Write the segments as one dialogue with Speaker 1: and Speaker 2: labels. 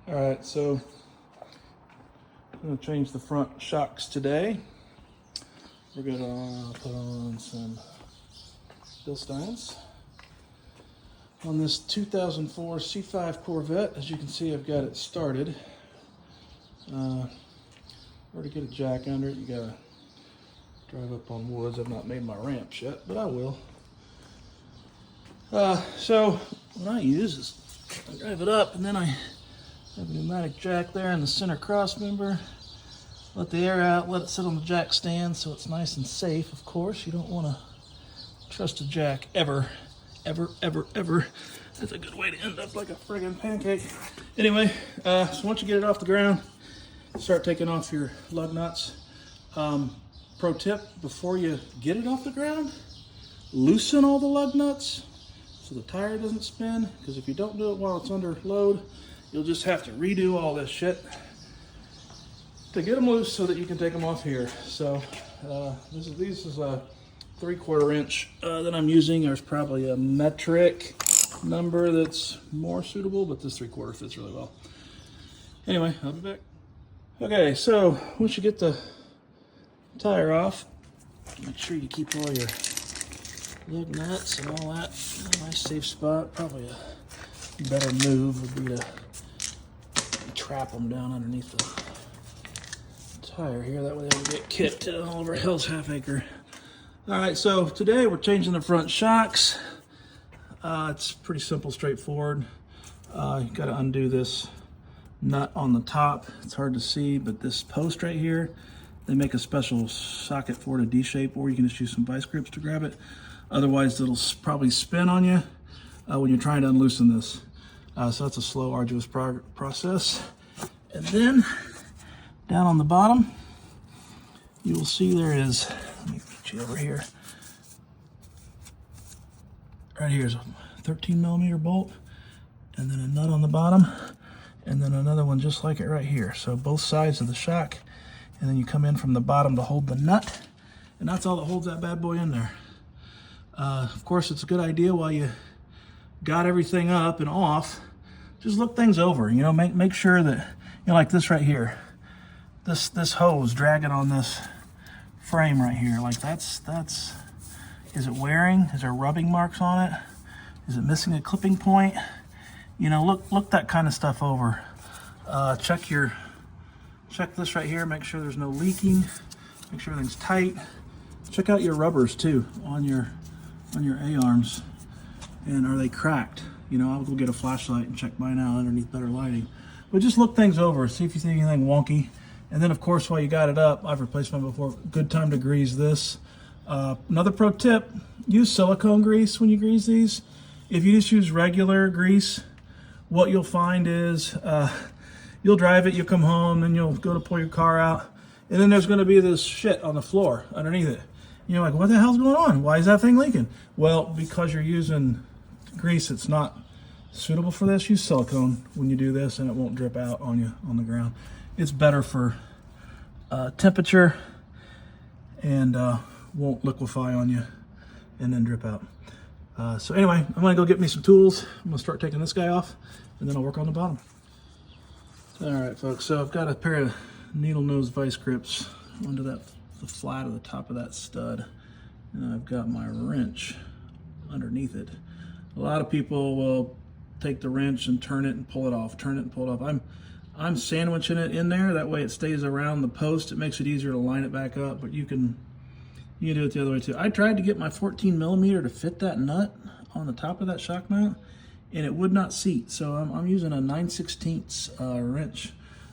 Speaker 1: All right, so I'm gonna change the front shocks today. We're gonna put on some Bilsteins on this 2004 C5 Corvette. As you can see, I've got it started. Where to get a jack under it, you gotta drive up on woods. I've not made my ramps yet, but I will. So what I use is I drive it up, and then I have a pneumatic jack there in the center cross member. Let the air out, let it sit on the jack stand so it's nice and safe, of course. You don't want to trust a jack ever. That's a good way to end up like a friggin' pancake. Anyway, so once you get it off the ground, start taking off your lug nuts. Pro tip, before you get it off the ground, loosen all the lug nuts so the tire doesn't spin, because if you don't do it while it's under load, you'll just have to redo all this shit to get them loose so that you can take them off here. So this is a 3/4 inch that I'm using. There's probably a metric number that's more suitable, but this 3/4 fits really well. Anyway, I'll be back. Okay, so once you get the tire off, make sure you keep all your lug nuts and all that in a nice safe spot. Probably a better move would be to trap them down underneath the tire here. That way they don't get kicked all over Hell's Half Acre. All right, so today we're changing the front shocks. It's pretty simple, straightforward. You got to undo this nut on the top. It's hard to see, but this post right here, they make a special socket for it, a D shape, or you can just use some vice grips to grab it. Otherwise, it'll probably spin on you when you're trying to unloosen this. So that's a slow, arduous process. And then down on the bottom, you will see there is, let me get you over here. Right here is a 13mm bolt, and then a nut on the bottom, and then another one just like it right here. So both sides of the shock, and then you come in from the bottom to hold the nut, and that's all that holds that bad boy in there. Of course, it's a good idea while you got everything up and off, just look things over. You know, make sure that, you know, like this right here, this hose dragging on this frame right here, like that's is it wearing? Is there rubbing marks on it? Is it missing a clipping point? You know, look that kind of stuff over. Check this right here, make sure there's no leaking, make sure everything's tight. Check out your rubbers too on your A-arms, and are they cracked? You know, I'll go get a flashlight and check mine out underneath better lighting. But just look things over, see if you see anything wonky. And then of course, while you got it up, I've replaced mine before, good time to grease this. Another pro tip, use silicone grease when you grease these. If you just use regular grease, what you'll find is you'll drive it, you'll come home, then you'll go to pull your car out, and then there's gonna be this shit on the floor underneath it. You're like, what the hell's going on? Why is that thing leaking? Well, because you're using grease that's not suitable for this. Use silicone when you do this, and it won't drip out on you on the ground. It's better for temperature, and won't liquefy on you and then drip out. So anyway, I'm gonna go get me some tools. I'm gonna start taking this guy off, and then I'll work on the bottom. All right, folks, so I've got a pair of needle nose vice grips under the flat of the top of that stud, and I've got my wrench underneath it. A lot of people will take the wrench and turn it and pull it off, turn it and pull it off. I'm sandwiching it in there, that way it stays around the post. It makes it easier to line it back up, but you can do it the other way too. I tried to get my 14mm to fit that nut on the top of that shock mount, and it would not seat. So I'm using a 9/16 wrench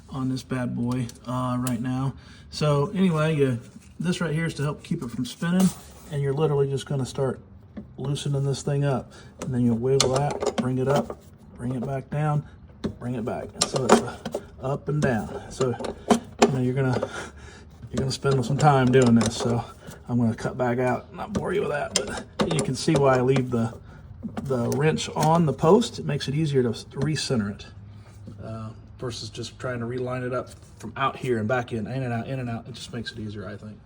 Speaker 1: on this bad boy right now. So anyway, this right here is to help keep it from spinning, and you're literally just gonna start loosening this thing up, and then you'll wiggle that, bring it up, bring it back down, bring it back. So it's up and down. So you know, you're gonna spend some time doing this. So I'm gonna cut back out, not bore you with that, but you can see why I leave the wrench on the post. It makes it easier to recenter it versus just trying to reline it up from out here and back in and out, in and out. It just makes it easier, I think.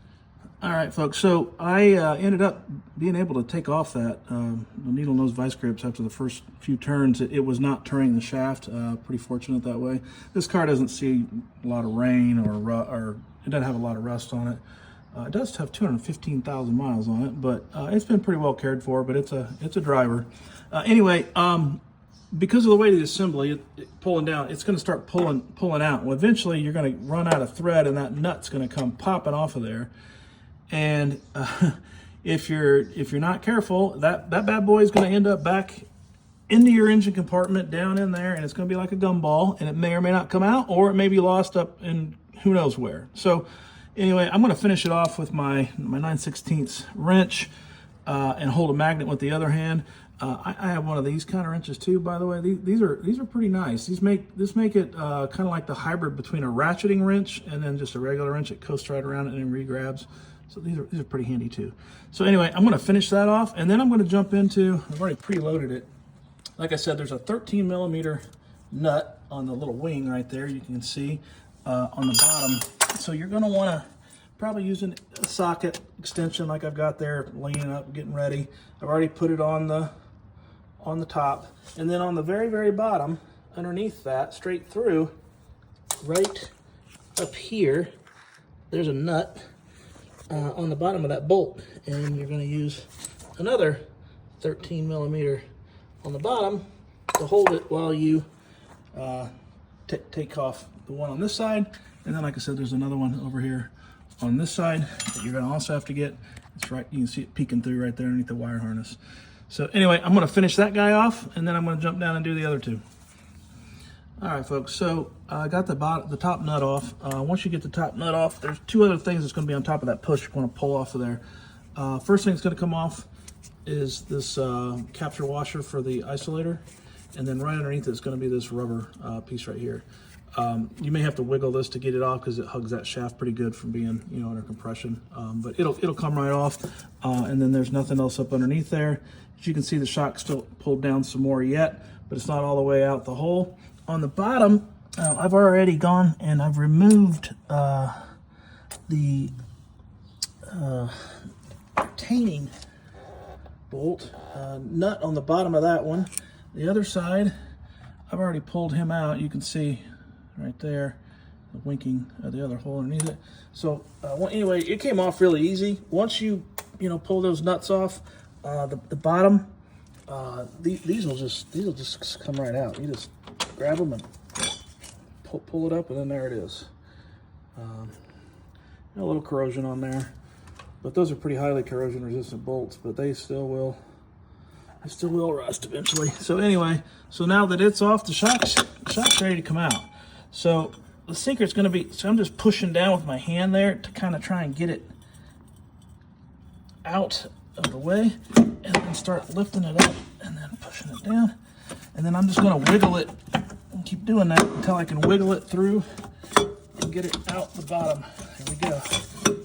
Speaker 1: All right, folks, so I ended up being able to take off that the needle nose vice grips after the first few turns. It was not turning the shaft. Pretty fortunate that way. This car doesn't see a lot of rain or it doesn't have a lot of rust on it. It does have 215,000 miles on it, but it's been pretty well cared for, but it's a driver. Anyway, because of the way of the assembly, pulling down, it's going to start pulling out. Well, eventually you're going to run out of thread and that nut's going to come popping off of there. And if you're not careful, that bad boy is going to end up back into your engine compartment down in there, and it's going to be like a gumball, and it may or may not come out, or it may be lost up in who knows where. So anyway, I'm going to finish it off with my 9/16 wrench and hold a magnet with the other hand. I have one of these kind of wrenches too, by the way. These are pretty nice. These make it kind of like the hybrid between a ratcheting wrench and then just a regular wrench. It coasts right around it and re-grabs. So these are pretty handy too. So anyway, I'm going to finish that off, and then I'm going to jump into, I've already preloaded it. Like I said, there's a 13 millimeter nut on the little wing right there. You can see on the bottom. So you're going to want to probably use a socket extension like I've got there, leaning up, getting ready. I've already put it on the top, and then on the very, very bottom, underneath that, straight through, right up here, there's a nut on the bottom of that bolt, and you're going to use another 13 millimeter on the bottom to hold it while you take off the one on this side. And then, like I said, there's another one over here on this side that you're going to also have to get. It's right, you can see it peeking through right there underneath the wire harness. So anyway, I'm going to finish that guy off, and then I'm going to jump down and do the other two. All right, folks, so I got the top nut off. Once you get the top nut off, there's two other things that's going to be on top of that push you're going to pull off of there. First thing that's going to come off is this capture washer for the isolator, and then right underneath it is going to be this rubber piece right here. You may have to wiggle this to get it off because it hugs that shaft pretty good from being, under compression. But it'll come right off. And then there's nothing else up underneath there. As you can see, the shock's still pulled down some more yet, but it's not all the way out the hole. On the bottom, I've already gone and I've removed the retaining bolt nut on the bottom of that one. The other side, I've already pulled him out. You can see right there, the winking of the other hole underneath it. So anyway, it came off really easy. Once you pull those nuts off, the bottom, these will just come right out. You just grab them and pull it up, and then there it is. A little corrosion on there, but those are pretty highly corrosion resistant bolts, but they still will rust eventually. So anyway, so now that it's off, the shock's ready to come out. So the secret's going to be, so I'm just pushing down with my hand there to kind of try and get it out of the way, and then start lifting it up and then pushing it down. And then I'm just going to wiggle it and keep doing that until I can wiggle it through and get it out the bottom. There we go.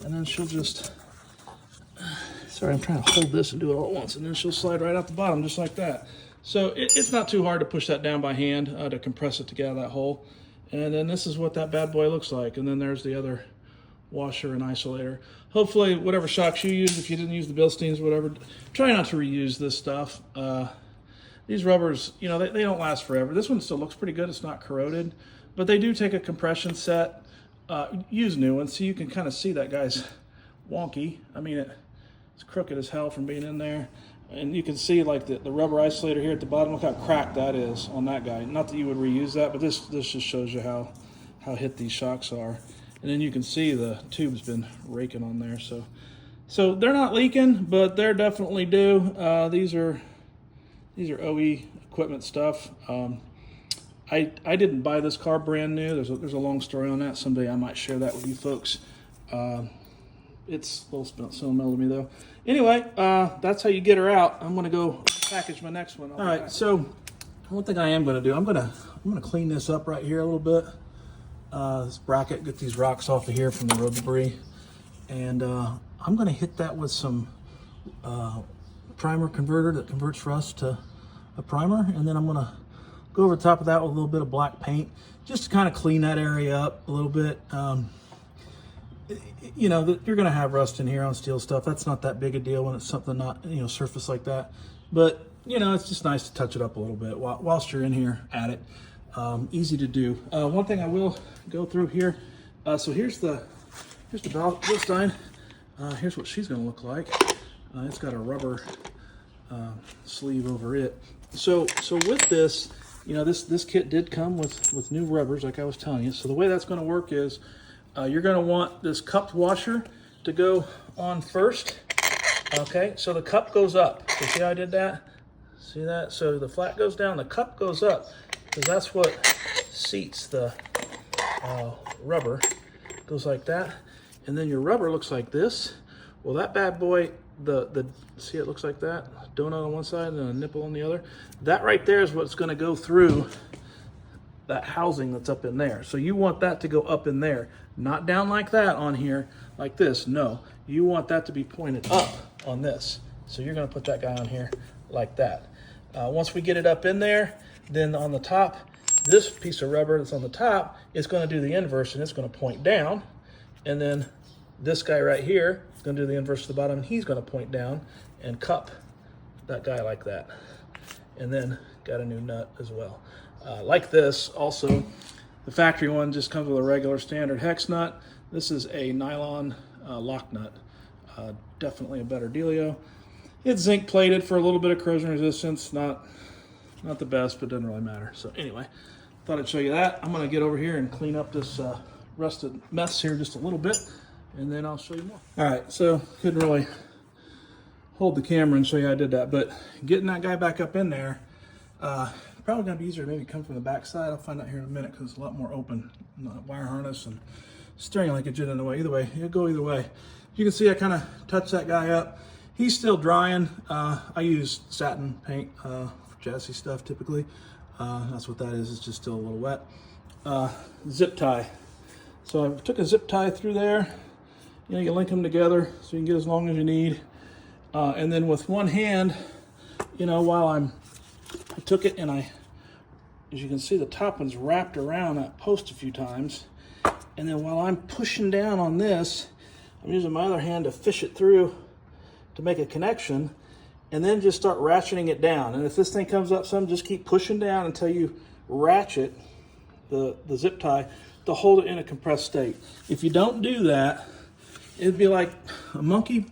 Speaker 1: And then she'll just, sorry, I'm trying to hold this and do it all at once, and then she'll slide right out the bottom just like that. So it's not too hard to push that down by hand to compress it to get out of that hole. And then this is what that bad boy looks like. And then there's the other washer and isolator. Hopefully, whatever shocks you use, if you didn't use the Bilsteins, whatever, try not to reuse this stuff. These rubbers, they don't last forever. This one still looks pretty good. It's not corroded, but they do take a compression set. Use new ones so you can kind of see that guy's wonky. I mean, it's crooked as hell from being in there. And you can see like the rubber isolator here at the bottom. Look how cracked that is on that guy. Not that you would reuse that, but this just shows you how hit these shocks are. And then you can see the tube's been raking on there. So they're not leaking, but they're definitely due. These are OE equipment stuff. I didn't buy this car brand new. There's a long story on that. Someday I might share that with you folks. It's a little sentimental to me though. Anyway, that's how you get her out. I'm gonna go package my next one. All right, so one thing I am gonna do, I'm gonna clean this up right here a little bit. This bracket, get these rocks off of here from the road debris. And I'm gonna hit that with some primer converter that converts rust to a primer. And then I'm gonna go over the top of that with a little bit of black paint, just to kind of clean that area up a little bit. you know, you're going to have rust in here on steel stuff. That's not that big a deal when it's something not, you know, surface like that. But, you know, it's just nice to touch it up a little bit whilst you're in here at it. Easy to do. One thing I will go through here. So here's the Bilstein. Here's what she's going to look like. It's got a rubber sleeve over it. So with this, you know, this kit did come with new rubbers, like I was telling you. So the way that's going to work is you're going to want this cupped washer to go on first. Okay, so the cup goes up. So see how I did that? See that? So the flat goes down, the cup goes up, because that's what seats the rubber. Goes like that, and then your rubber looks like this. Well, that bad boy, see, it looks like that, donut on one side and a nipple on the other. That right there is what's going to go through that housing that's up in there. So you want that to go up in there, not down like that on here, like this. No, you want that to be pointed up on this. So you're going to put that guy on here like that. Once we get it up in there, then on the top, this piece of rubber that's on the top is going to do the inverse, and it's going to point down. And then this guy right here is going to do the inverse to the bottom, and he's going to point down and cup that guy like that. And then got a new nut as well. Like this, also, the factory one just comes with a regular standard hex nut. This is a nylon lock nut. Definitely a better dealio. It's zinc plated for a little bit of corrosion resistance. Not the best, but doesn't really matter. So anyway, thought I'd show you that. I'm going to get over here and clean up this rusted mess here just a little bit, and then I'll show you more. All right, so couldn't really hold the camera and show you how I did that, but getting that guy back up in there, probably going to be easier to maybe come from the back side. I'll find out here in a minute because it's a lot more open. Wire harness and steering linkage in the way. Either way, it'll go either way. You can see I kind of touched that guy up. He's still drying. I use satin paint for chassis stuff typically. That's what that is. It's just still a little wet. Zip tie. So I took a zip tie through there. You know, you link them together so you can get as long as you need. And then with one hand, you know, while I took it and as you can see, the top one's wrapped around that post a few times. And then while I'm pushing down on this, I'm using my other hand to fish it through to make a connection, and then just start ratcheting it down. And if this thing comes up some, just keep pushing down until you ratchet the zip tie to hold it in a compressed state. If you don't do that, it'd be like a monkey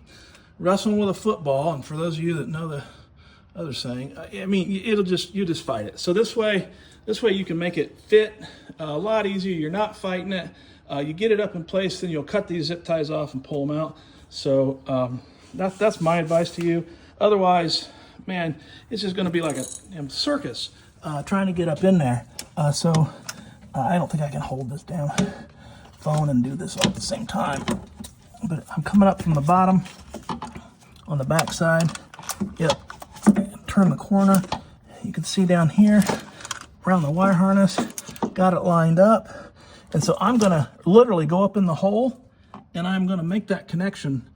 Speaker 1: wrestling with a football. And for those of you that know the other saying, I mean, you just fight it. So this way you can make it fit a lot easier. You're not fighting it. You get it up in place, then you'll cut these zip ties off and pull them out. So that's my advice to you. Otherwise, man, it's just going to be like a circus trying to get up in there. So I don't think I can hold this down phone and do this all at the same time. But I'm coming up from the bottom on the back side. Yep. Turn the corner. You can see down here around the wire harness, got it lined up. And so I'm going to literally go up in the hole, and I'm going to make that connection,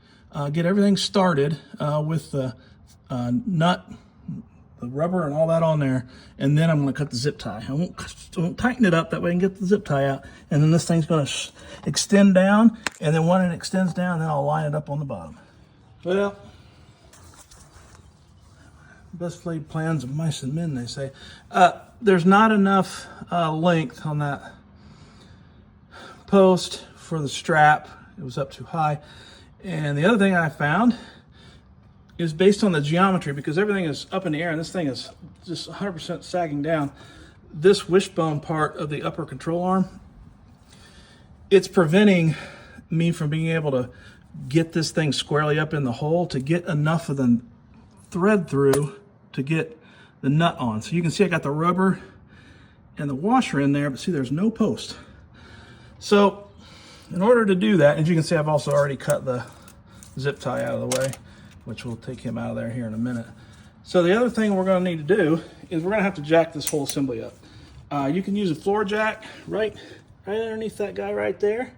Speaker 1: get everything started with the nut, the rubber and all that on there, and then I'm going to cut the zip tie. I won't tighten it up, that way I can get the zip tie out, and then this thing's going to extend down, and then when it extends down, then I'll line it up on the bottom. Well, best laid plans of mice and men, they say. There's not enough length on that post for the strap. It was up too high. And the other thing I found is based on the geometry, because everything is up in the air and this thing is just 100% sagging down, this wishbone part of the upper control arm, it's preventing me from being able to get this thing squarely up in the hole to get enough of the thread through to get the nut on. So you can see I got the rubber and the washer in there, but see there's no post. So in order to do that, as you can see, I've also already cut the zip tie out of the way, which will take him out of there here in a minute. So the other thing we're going to need to do is we're going to have to jack this whole assembly up. You can use a floor jack right underneath that guy right there,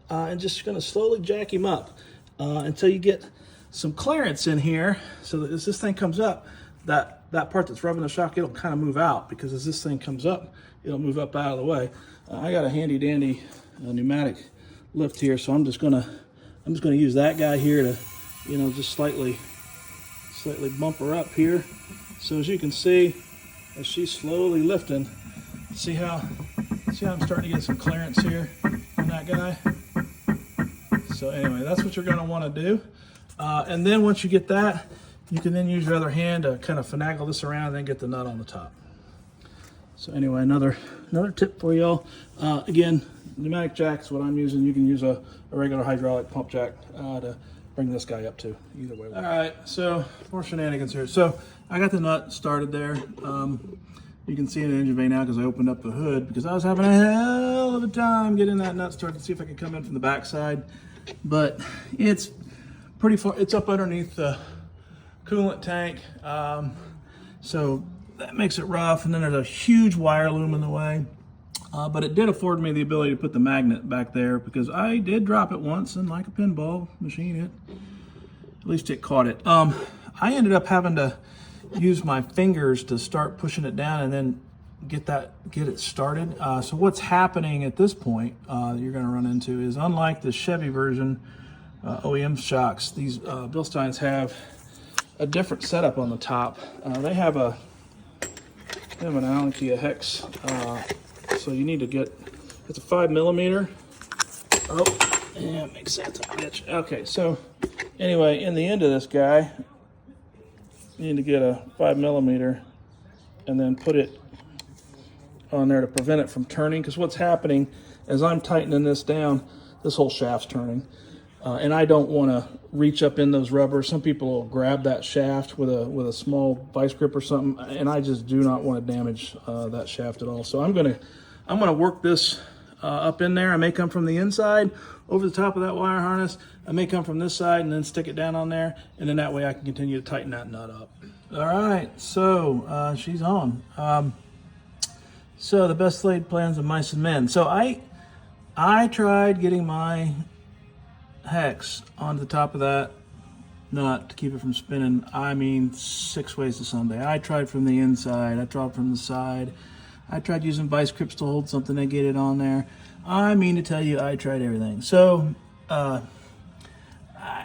Speaker 1: and just going to slowly jack him up until you get some clearance in here, so that as this thing comes up, that part that's rubbing the shock, it'll kind of move out, because as this thing comes up, it'll move up out of the way. I got a handy dandy pneumatic lift here, so I'm just gonna use that guy here to, you know, just slightly bump her up here. So as you can see, as she's slowly lifting, see how I'm starting to get some clearance here on that guy. So anyway, that's what you're going to want to do. And then once you get that, you can then use your other hand to kind of finagle this around and then get the nut on the top. So anyway, another tip for y'all. Again, pneumatic jack is what I'm using. You can use a regular hydraulic pump jack to bring this guy up to. Either way. All right, so more shenanigans here. So I got the nut started there. You can see an engine bay now because I opened up the hood because I was having a hell of a time getting that nut started to see if I could come in from the backside. But it's pretty far, it's up underneath the coolant tank. So that makes it rough. And then there's a huge wire loom in the way. But it did afford me the ability to put the magnet back there because I did drop it once and like a pinball machine, at least it caught it. I ended up having to use my fingers to start pushing it down and then get it started. So what's happening at this point you're going to run into is, unlike the Chevy version OEM shocks, these Bilsteins have a different setup on the top. They have an Allen key, a hex. So you need to get, it's a 5mm. Oh, yeah, makes sense, bitch. Okay, so anyway, in the end of this guy, you need to get a 5mm and then put it on there to prevent it from turning, because what's happening as I'm tightening this down, this whole shaft's turning. And I don't want to reach up in those rubbers. Some people will grab that shaft with a small vice grip or something, and I just do not want to damage that shaft at all. So I'm gonna work this up in there. I may come from the inside over the top of that wire harness. I may come from this side and then stick it down on there, and then that way I can continue to tighten that nut up. All right, so she's on. So the best laid plans of mice and men. So I tried getting my hex onto the top of that nut to keep it from spinning. I mean, 6 ways to Sunday. I tried from the inside. I tried from the side. I tried using vice grips to hold something and get it on there. I mean to tell you, I tried everything. So, like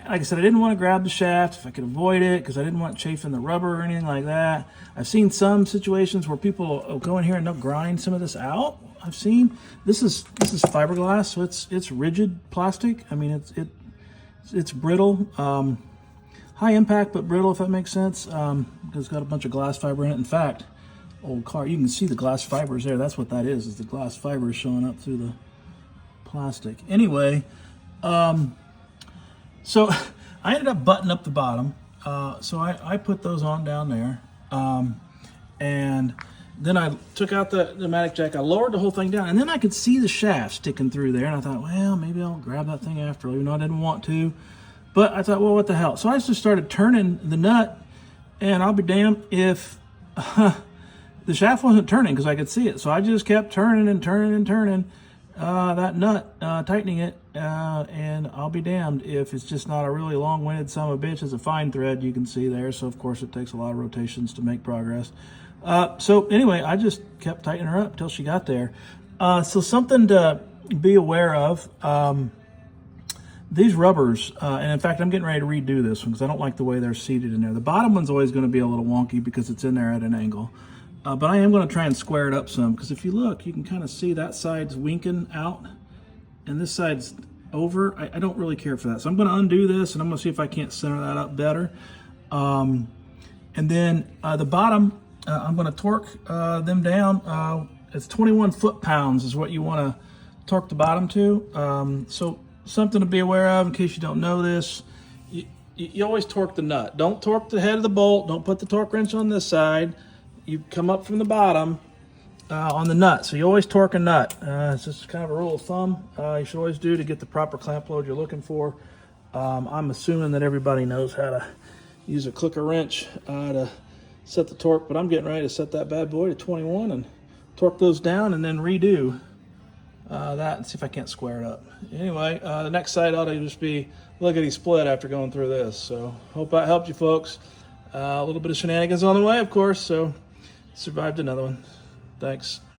Speaker 1: I said, I didn't want to grab the shaft if I could avoid it because I didn't want chafing the rubber or anything like that. I've seen some situations where people will go in here and they'll grind some of this out. I've seen this is fiberglass, so it's rigid plastic. I mean, it's brittle, high impact but brittle, if that makes sense. Because it's got a bunch of glass fiber in it. In fact, old car, you can see the glass fibers there. That's what that is the glass fibers showing up through the plastic. Anyway, so I ended up buttoning up the bottom. So I put those on down there, and then I took out the pneumatic jack. I lowered the whole thing down, and then I could see the shaft sticking through there. And I thought, well, maybe I'll grab that thing after, even though I didn't want to. But I thought, well, what the hell? So I just started turning the nut, and I'll be damned if the shaft wasn't turning because I could see it. So I just kept turning and turning and turning that nut, tightening it, and I'll be damned if it's just not a really long-winded son of a bitch. It's a fine thread, you can see there. So of course it takes a lot of rotations to make progress. So anyway, I just kept tightening her up until she got there. So something to be aware of, these rubbers, and in fact, I'm getting ready to redo this one because I don't like the way they're seated in there. The bottom one's always going to be a little wonky because it's in there at an angle. But I am going to try and square it up some, because if you look, you can kind of see that side's winking out and this side's over. I don't really care for that. So I'm going to undo this and I'm going to see if I can't center that up better. And then the bottom, I'm going to torque them down. It's 21 foot-pounds is what you want to torque the bottom to. So something to be aware of in case you don't know this. You always torque the nut. Don't torque the head of the bolt. Don't put the torque wrench on this side. You come up from the bottom on the nut. So you always torque a nut. It's just kind of a rule of thumb you should always do to get the proper clamp load you're looking for. I'm assuming that everybody knows how to use a clicker wrench to set the torque, but I'm getting ready to set that bad boy to 21 and torque those down and then redo that and see if I can't square it up. Anyway, the next side ought to just be lickety split after going through this. So hope that helped you folks. A little bit of shenanigans on the way, of course, so survived another one. Thanks.